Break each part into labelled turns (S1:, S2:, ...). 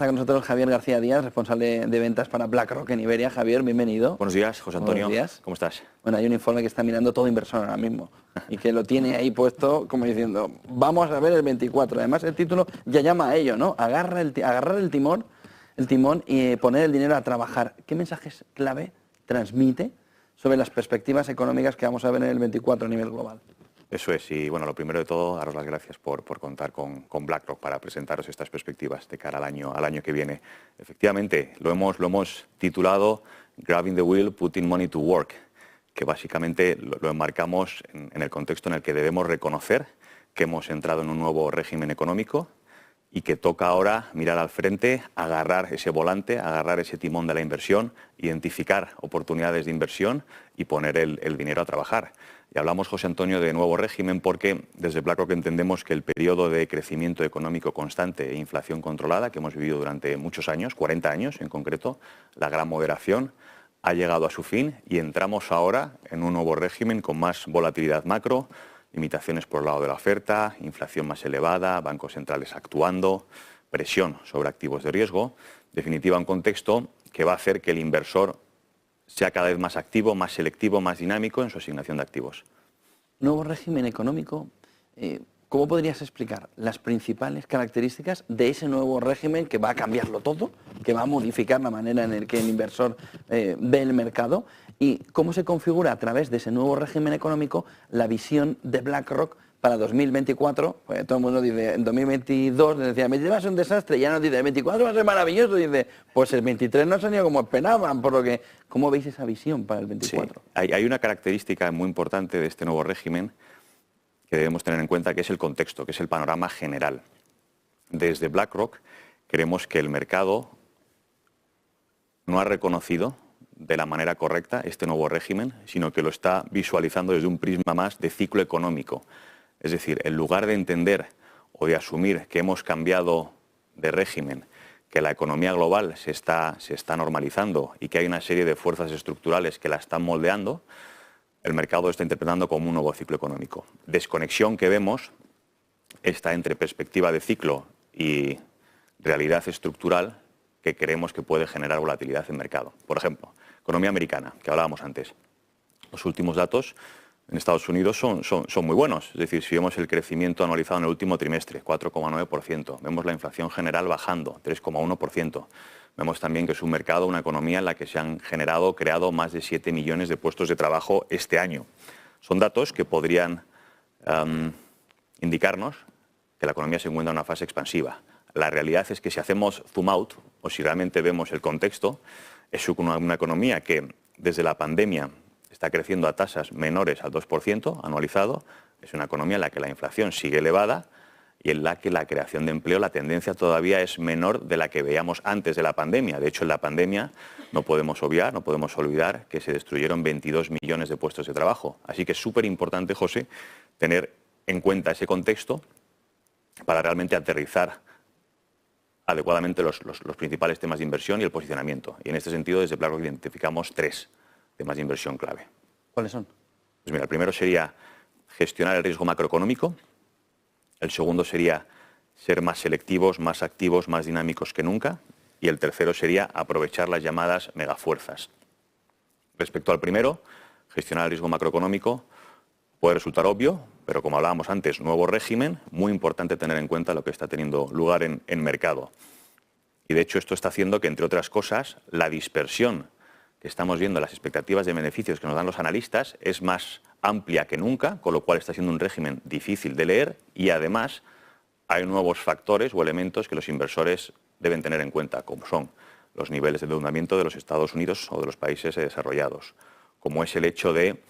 S1: Está con nosotros Javier García Díaz, responsable de ventas para BlackRock en Iberia. Javier, bienvenido.
S2: Buenos días, José Antonio.
S1: Buenos días.
S2: ¿Cómo estás?
S1: Bueno, hay un informe que está mirando todo inversor ahora mismo y que lo tiene ahí puesto como diciendo, vamos a ver el 24. Además, el título ya llama a ello, ¿no? Agarrar el timón y poner el dinero a trabajar. ¿Qué mensajes clave transmite sobre las perspectivas económicas que vamos a ver en el 24 a nivel global?
S2: Eso es, y bueno, lo primero de todo, daros las gracias por contar con BlackRock para presentaros estas perspectivas de cara al año que viene. Efectivamente, lo hemos titulado Grabbing the Wheel, Putting Money to Work, que básicamente lo enmarcamos en el contexto en el que debemos reconocer que hemos entrado en un nuevo régimen económico y que toca ahora mirar al frente, agarrar ese volante, agarrar ese timón de la inversión, identificar oportunidades de inversión y poner el dinero a trabajar. Y hablamos, José Antonio, de nuevo régimen porque desde BlackRock entendemos que el periodo de crecimiento económico constante e inflación controlada que hemos vivido durante muchos años, 40 años en concreto, la gran moderación, ha llegado a su fin y entramos ahora en un nuevo régimen con más volatilidad macro, limitaciones por el lado de la oferta, inflación más elevada, bancos centrales actuando, presión sobre activos de riesgo. En definitiva, un contexto que va a hacer que el inversor sea cada vez más activo, más selectivo, más dinámico en su asignación de activos.
S1: Nuevo régimen económico. ¿Cómo podrías explicar las principales características de ese nuevo régimen que va a cambiarlo todo, que va a modificar la manera en la que el inversor ve el mercado? ¿Y cómo se configura a través de ese nuevo régimen económico la visión de BlackRock para 2024? Pues todo el mundo dice, en 2022 decía, el 2022 va a ser un desastre, ya nos dice, el 24 va a ser maravilloso, dice, pues el 23 no ha salido como esperaban, por lo que, ¿cómo veis esa visión para el 24?
S2: Sí, hay una característica muy importante de este nuevo régimen que debemos tener en cuenta, que es el contexto, que es el panorama general. Desde BlackRock creemos que el mercado no ha reconocido de la manera correcta este nuevo régimen, sino que lo está visualizando desde un prisma más de ciclo económico. Es decir, en lugar de entender o de asumir que hemos cambiado de régimen, que la economía global se está normalizando y que hay una serie de fuerzas estructurales que la están moldeando, el mercado lo está interpretando como un nuevo ciclo económico. Desconexión que vemos está entre perspectiva de ciclo y realidad estructural que creemos que puede generar volatilidad en mercado. Por ejemplo, economía americana, que hablábamos antes. Los últimos datos en Estados Unidos son muy buenos. Es decir, si vemos el crecimiento anualizado en el último trimestre, 4,9%. Vemos la inflación general bajando, 3,1%. Vemos también que es un mercado, una economía en la que se han creado más de 7 millones de puestos de trabajo este año. Son datos que podrían indicarnos que la economía se encuentra en una fase expansiva. La realidad es que si hacemos zoom out, o si realmente vemos el contexto, es una economía que desde la pandemia está creciendo a tasas menores al 2% anualizado. Es una economía en la que la inflación sigue elevada y en la que la creación de empleo, la tendencia todavía es menor de la que veíamos antes de la pandemia. De hecho, en la pandemia no podemos obviar, no podemos olvidar que se destruyeron 22 millones de puestos de trabajo. Así que es súper importante, José, tener en cuenta ese contexto para realmente aterrizar adecuadamente los principales temas de inversión y el posicionamiento. Y en este sentido, desde BlackRock identificamos 3 temas de inversión clave.
S1: ¿Cuáles son?
S2: Pues mira, el primero sería gestionar el riesgo macroeconómico. El segundo sería ser más selectivos, más activos, más dinámicos que nunca. Y el tercero sería aprovechar las llamadas megafuerzas. Respecto al primero, gestionar el riesgo macroeconómico, puede resultar obvio, pero como hablábamos antes, nuevo régimen, muy importante tener en cuenta lo que está teniendo lugar en mercado. Y de hecho esto está haciendo que, entre otras cosas, la dispersión que estamos viendo en las expectativas de beneficios que nos dan los analistas es más amplia que nunca, con lo cual está siendo un régimen difícil de leer y además hay nuevos factores o elementos que los inversores deben tener en cuenta, como son los niveles de endeudamiento de los Estados Unidos o de los países desarrollados, como es el hecho de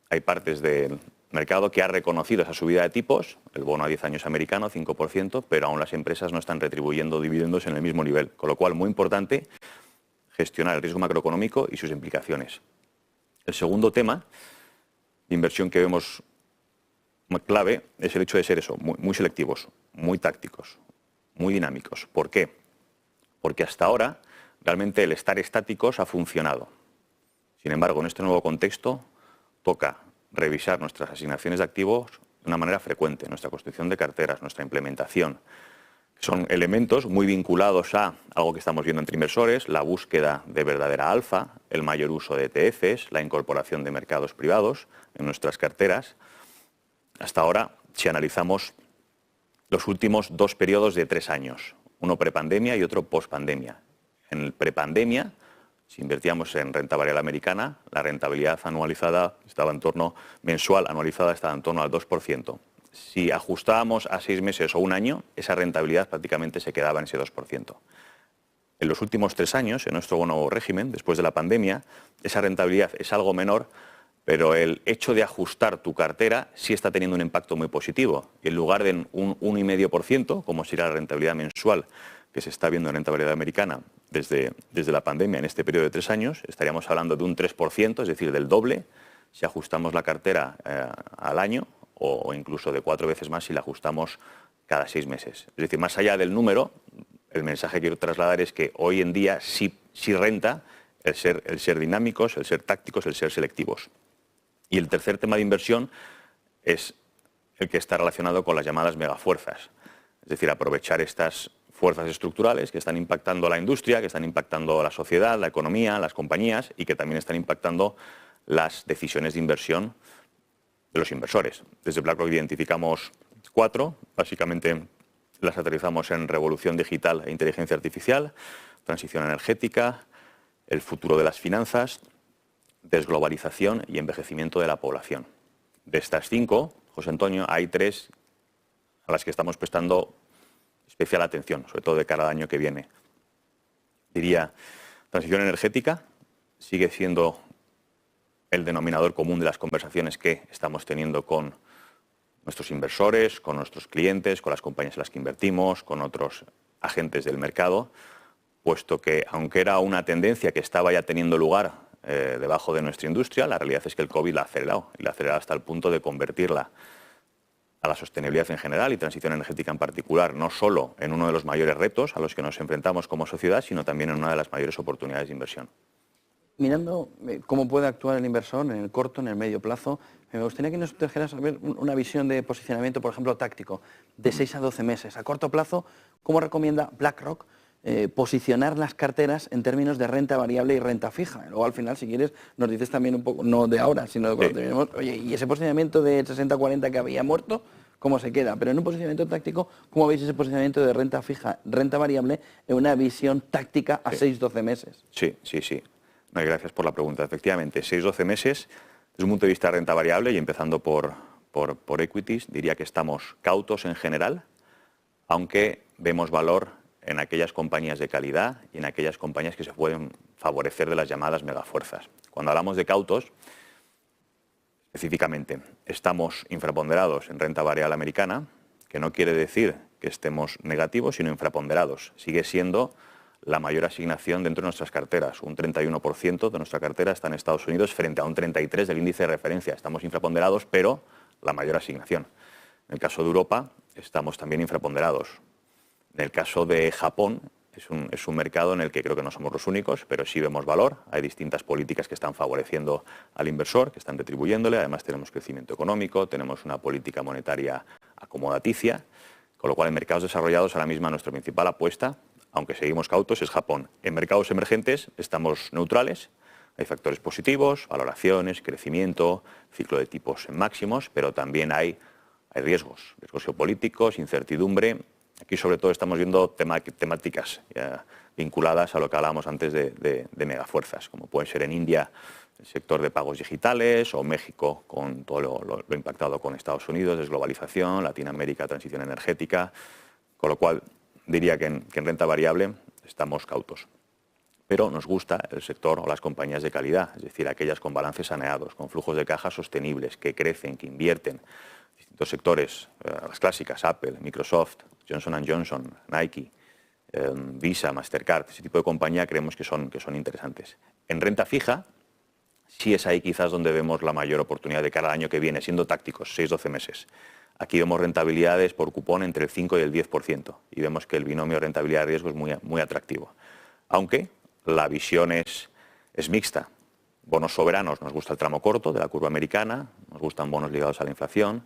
S2: hay partes del mercado que ha reconocido esa subida de tipos, el bono a 10 años americano, 5%, pero aún las empresas no están retribuyendo dividendos en el mismo nivel, con lo cual muy importante gestionar el riesgo macroeconómico y sus implicaciones. El segundo tema de inversión que vemos clave es el hecho de ser eso, muy selectivos, muy tácticos, muy dinámicos. ¿Por qué? Porque hasta ahora realmente el estar estáticos ha funcionado. Sin embargo, en este nuevo contexto toca revisar nuestras asignaciones de activos de una manera frecuente, nuestra construcción de carteras, nuestra implementación. Son elementos muy vinculados a algo que estamos viendo entre inversores, la búsqueda de verdadera alfa, el mayor uso de ETFs, la incorporación de mercados privados en nuestras carteras. Hasta ahora, si analizamos los últimos 2 periodos de 3 años, uno prepandemia y otro pospandemia. En el prepandemia, si invertíamos en renta variable americana, la rentabilidad anualizada estaba en torno, mensual anualizada estaba en torno al 2%. Si ajustábamos a 6 meses o un año, esa rentabilidad prácticamente se quedaba en ese 2%. En los últimos 3 años, en nuestro nuevo régimen, después de la pandemia, esa rentabilidad es algo menor, pero el hecho de ajustar tu cartera sí está teniendo un impacto muy positivo. Y en lugar de un 1,5%, como sería la rentabilidad mensual que se está viendo en rentabilidad americana desde la pandemia en este periodo de 3 años, estaríamos hablando de un 3%, es decir, del doble, si ajustamos la cartera al año, o incluso de 4 veces más si la ajustamos cada 6 meses. Es decir, más allá del número, el mensaje que quiero trasladar es que hoy en día sí renta el ser dinámicos, el ser tácticos, el ser selectivos. Y el tercer tema de inversión es el que está relacionado con las llamadas megafuerzas. Es decir, aprovechar estas fuerzas estructurales que están impactando la industria, que están impactando la sociedad, la economía, las compañías y que también están impactando las decisiones de inversión de los inversores. Desde BlackRock identificamos 4, básicamente las aterrizamos en revolución digital e inteligencia artificial, transición energética, el futuro de las finanzas, desglobalización y envejecimiento de la población. De estas 5, José Antonio, hay 3 a las que estamos prestando especial atención, sobre todo de cara al año que viene. Diría, transición energética sigue siendo el denominador común de las conversaciones que estamos teniendo con nuestros inversores, con nuestros clientes, con las compañías en las que invertimos, con otros agentes del mercado, puesto que, aunque era una tendencia que estaba ya teniendo lugar debajo de nuestra industria, la realidad es que el COVID la ha acelerado, y la ha acelerado hasta el punto de convertirla a la sostenibilidad en general y transición energética en particular, no solo en uno de los mayores retos a los que nos enfrentamos como sociedad, sino también en una de las mayores oportunidades de inversión.
S1: Mirando cómo puede actuar el inversor en el corto, en el medio plazo, me gustaría que nos trajeras a ver una visión de posicionamiento, por ejemplo, táctico, de 6 a 12 meses. A corto plazo, ¿cómo recomienda BlackRock posicionar las carteras en términos de renta variable y renta fija? Luego, al final, si quieres, nos dices también un poco, no de ahora, sino de cuando terminemos, oye, y ese posicionamiento de 60-40 que había muerto, ¿cómo se queda? Pero en un posicionamiento táctico, ¿cómo veis ese posicionamiento de renta fija, renta variable, en una visión táctica a 6-12 meses?
S2: Sí. No, gracias por la pregunta. Efectivamente, 6-12 meses, desde un punto de vista de renta variable y empezando por equities, diría que estamos cautos en general, aunque vemos valor en aquellas compañías de calidad y en aquellas compañías que se pueden favorecer de las llamadas megafuerzas. Cuando hablamos de cautos, específicamente, estamos infraponderados en renta variable americana, que no quiere decir que estemos negativos, sino infraponderados. Sigue siendo la mayor asignación dentro de nuestras carteras. Un 31% de nuestra cartera está en Estados Unidos frente a un 33% del índice de referencia. Estamos infraponderados, pero la mayor asignación. En el caso de Europa, estamos también infraponderados. En el caso de Japón, es un mercado en el que creo que no somos los únicos, pero sí vemos valor. Hay distintas políticas que están favoreciendo al inversor, que están retribuyéndole. Además, tenemos crecimiento económico, tenemos una política monetaria acomodaticia, con lo cual en mercados desarrollados ahora mismo nuestra principal apuesta, aunque seguimos cautos, es Japón. En mercados emergentes estamos neutrales, hay factores positivos, valoraciones, crecimiento, ciclo de tipos en máximos, pero también hay riesgos geopolíticos, incertidumbre. Aquí sobre todo estamos viendo temáticas vinculadas a lo que hablábamos antes de megafuerzas, como puede ser en India el sector de pagos digitales, o México con todo lo impactado con Estados Unidos, desglobalización, Latinoamérica, transición energética, con lo cual diría que en renta variable estamos cautos. Pero nos gusta el sector o las compañías de calidad, es decir, aquellas con balances saneados, con flujos de caja sostenibles, que crecen, que invierten. Distintos sectores, las clásicas, Apple, Microsoft, Johnson & Johnson, Nike, Visa, Mastercard, ese tipo de compañía creemos que son interesantes. En renta fija, sí es ahí quizás donde vemos la mayor oportunidad de cara al año que viene, siendo tácticos, 6-12 meses. Aquí vemos rentabilidades por cupón entre el 5 y el 10%, y vemos que el binomio rentabilidad-riesgo es muy atractivo. Aunque la visión es mixta. Bonos soberanos, nos gusta el tramo corto de la curva americana, nos gustan bonos ligados a la inflación.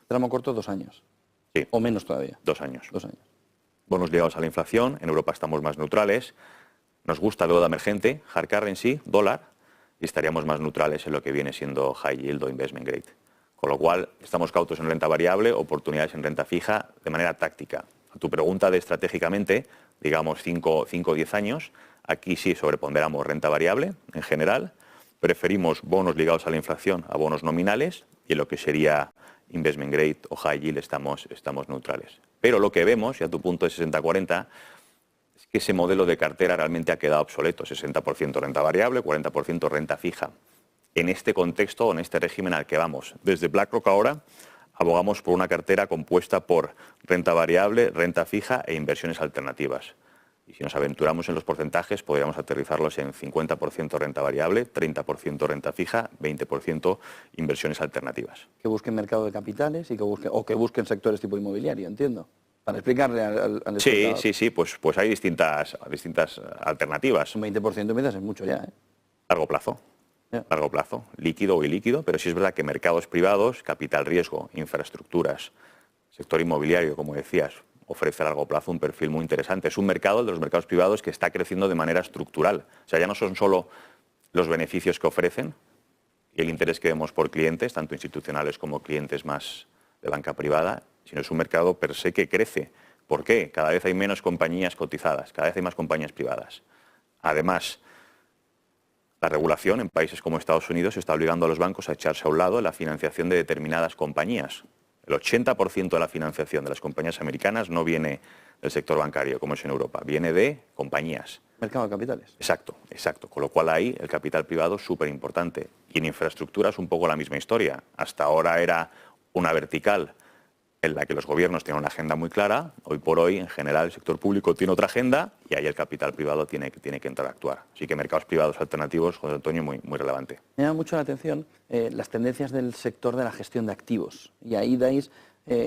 S1: Tramo corto, 2 años.
S2: Sí.
S1: ¿O menos todavía?
S2: 2 años.
S1: 2 años.
S2: bonos ligados a la inflación, en Europa estamos más neutrales, nos gusta deuda emergente, hard currency, dólar, y estaríamos más neutrales en lo que viene siendo high yield o investment grade. Con lo cual, estamos cautos en renta variable, oportunidades en renta fija de manera táctica. A tu pregunta de estratégicamente, digamos 5 o 10 años, aquí sí sobreponderamos renta variable en general, preferimos bonos ligados a la inflación a bonos nominales y en lo que sería investment grade o high yield estamos neutrales. Pero lo que vemos, y a tu punto de 60-40, es que ese modelo de cartera realmente ha quedado obsoleto. 60% renta variable, 40% renta fija. En este contexto, en este régimen al que vamos, desde BlackRock ahora abogamos por una cartera compuesta por renta variable, renta fija e inversiones alternativas. Y si nos aventuramos en los porcentajes, podríamos aterrizarlos en 50% renta variable, 30% renta fija, 20% inversiones alternativas.
S1: Que busquen mercado de capitales y que busquen sectores tipo inmobiliario, entiendo. Para explicarle al espectador.
S2: Sí, pues hay distintas alternativas.
S1: Un 20% mientras es mucho ya, ¿eh?
S2: Largo plazo, líquido o ilíquido, pero sí es verdad que mercados privados, capital riesgo, infraestructuras, sector inmobiliario, como decías, ofrece a largo plazo un perfil muy interesante. Es un mercado, el de los mercados privados, que está creciendo de manera estructural. O sea, ya no son solo los beneficios que ofrecen y el interés que vemos por clientes, tanto institucionales como clientes más de banca privada, sino es un mercado per se que crece. ¿Por qué? Cada vez hay menos compañías cotizadas, cada vez hay más compañías privadas. Además, la regulación en países como Estados Unidos está obligando a los bancos a echarse a un lado la financiación de determinadas compañías. El 80% de la financiación de las compañías americanas no viene del sector bancario, como es en Europa, viene de compañías.
S1: Mercado de capitales.
S2: Exacto. Con lo cual ahí el capital privado es súper importante. Y en infraestructura es un poco la misma historia. Hasta ahora era una vertical en la que los gobiernos tienen una agenda muy clara. Hoy por hoy, en general, el sector público tiene otra agenda y ahí el capital privado tiene que entrar a actuar. Así que mercados privados alternativos, José Antonio, muy relevante.
S1: Me llama mucho la atención las tendencias del sector de la gestión de activos. Y ahí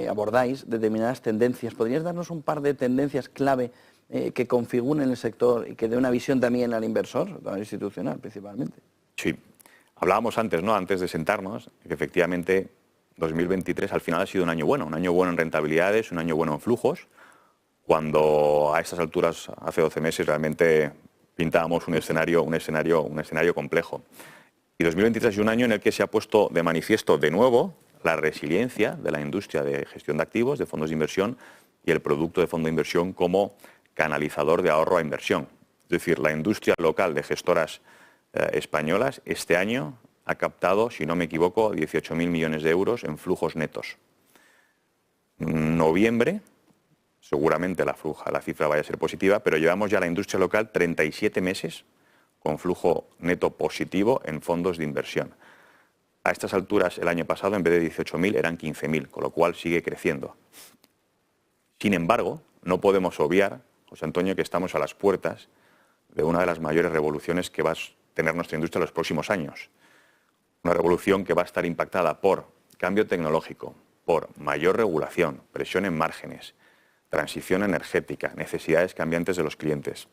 S1: abordáis determinadas tendencias. ¿Podrías darnos un par de tendencias clave que configuren el sector y que dé una visión también al inversor, al institucional principalmente?
S2: Sí. Hablábamos antes, ¿no? Antes de sentarnos, que efectivamente 2023 al final ha sido un año bueno en rentabilidades, un año bueno en flujos, cuando a estas alturas, hace 12 meses, realmente pintábamos un escenario complejo. Y 2023 es un año en el que se ha puesto de manifiesto de nuevo la resiliencia de la industria de gestión de activos, de fondos de inversión y el producto de fondo de inversión como canalizador de ahorro a inversión. Es decir, la industria local de gestoras españolas este año ha captado, si no me equivoco, 18.000 millones de euros en flujos netos. En noviembre, seguramente la cifra vaya a ser positiva, pero llevamos ya la industria local 37 meses con flujo neto positivo en fondos de inversión. A estas alturas, el año pasado, en vez de 18.000, eran 15.000, con lo cual sigue creciendo. Sin embargo, no podemos obviar, José Antonio, que estamos a las puertas de una de las mayores revoluciones que va a tener nuestra industria en los próximos años. Una revolución que va a estar impactada por cambio tecnológico, por mayor regulación, presión en márgenes, transición energética, necesidades cambiantes de los clientes.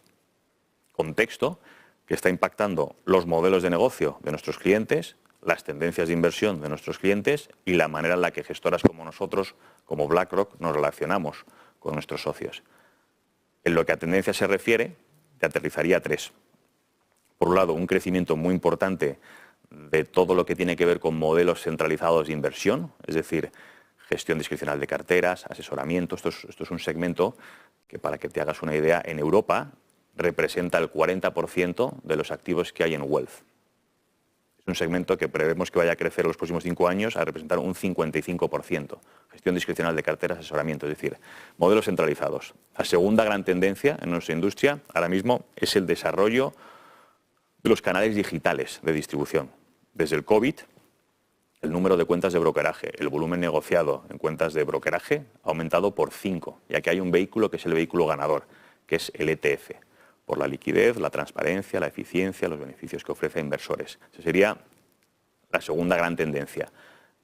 S2: Contexto que está impactando los modelos de negocio de nuestros clientes, las tendencias de inversión de nuestros clientes y la manera en la que gestoras como nosotros, como BlackRock, nos relacionamos con nuestros socios. En lo que a tendencia se refiere, te aterrizaría 3. Por un lado, un crecimiento muy importante de todo lo que tiene que ver con modelos centralizados de inversión, es decir, gestión discrecional de carteras, asesoramiento. Esto es un segmento que, para que te hagas una idea, en Europa representa el 40% de los activos que hay en wealth. Es un segmento que prevemos que vaya a crecer en los próximos 5 años a representar un 55%. Gestión discrecional de carteras, asesoramiento, es decir, modelos centralizados. La segunda gran tendencia en nuestra industria ahora mismo es el desarrollo de los canales digitales de distribución. Desde el COVID, el número de cuentas de brokeraje, el volumen negociado en cuentas de brokeraje ha aumentado por 5, ya que hay un vehículo que es el vehículo ganador, que es el ETF, por la liquidez, la transparencia, la eficiencia, los beneficios que ofrece a inversores. Esa sería la segunda gran tendencia,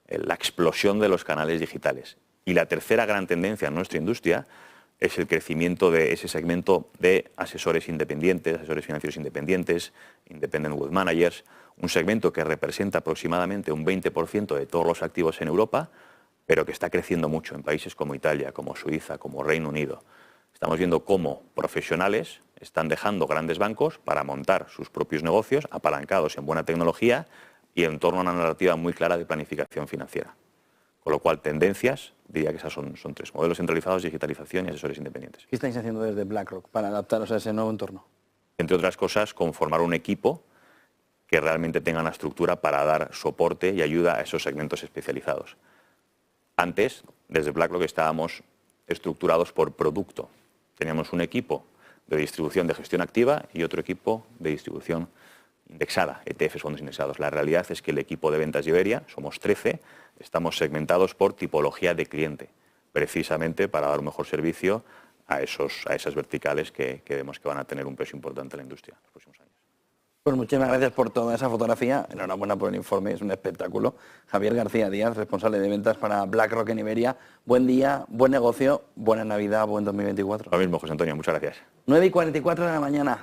S2: la explosión de los canales digitales. Y la tercera gran tendencia en nuestra industria es el crecimiento de ese segmento de asesores independientes, asesores financieros independientes, independent wealth managers, un segmento que representa aproximadamente un 20% de todos los activos en Europa, pero que está creciendo mucho en países como Italia, como Suiza, como Reino Unido. Estamos viendo cómo profesionales están dejando grandes bancos para montar sus propios negocios apalancados en buena tecnología y en torno a una narrativa muy clara de planificación financiera. Con lo cual, tendencias, diría que esas son tres: modelos centralizados, digitalización y asesores independientes.
S1: ¿Qué estáis haciendo desde BlackRock para adaptaros a ese nuevo entorno?
S2: Entre otras cosas, conformar un equipo que realmente tenga la estructura para dar soporte y ayuda a esos segmentos especializados. Antes, desde BlackRock estábamos estructurados por producto. Teníamos un equipo de distribución de gestión activa y otro equipo de distribución indexada, ETFs, fondos indexados. La realidad es que el equipo de ventas de Iberia, somos 13, estamos segmentados por tipología de cliente, precisamente para dar un mejor servicio a esas verticales que vemos que van a tener un peso importante en la industria en los próximos años.
S1: Pues muchísimas gracias por toda esa fotografía. Enhorabuena por el informe, es un espectáculo. Javier García Díaz, responsable de ventas para BlackRock en Iberia. Buen día, buen negocio, buena Navidad, buen 2024.
S2: Lo mismo, José Antonio, muchas gracias.
S1: 9:44 de la mañana.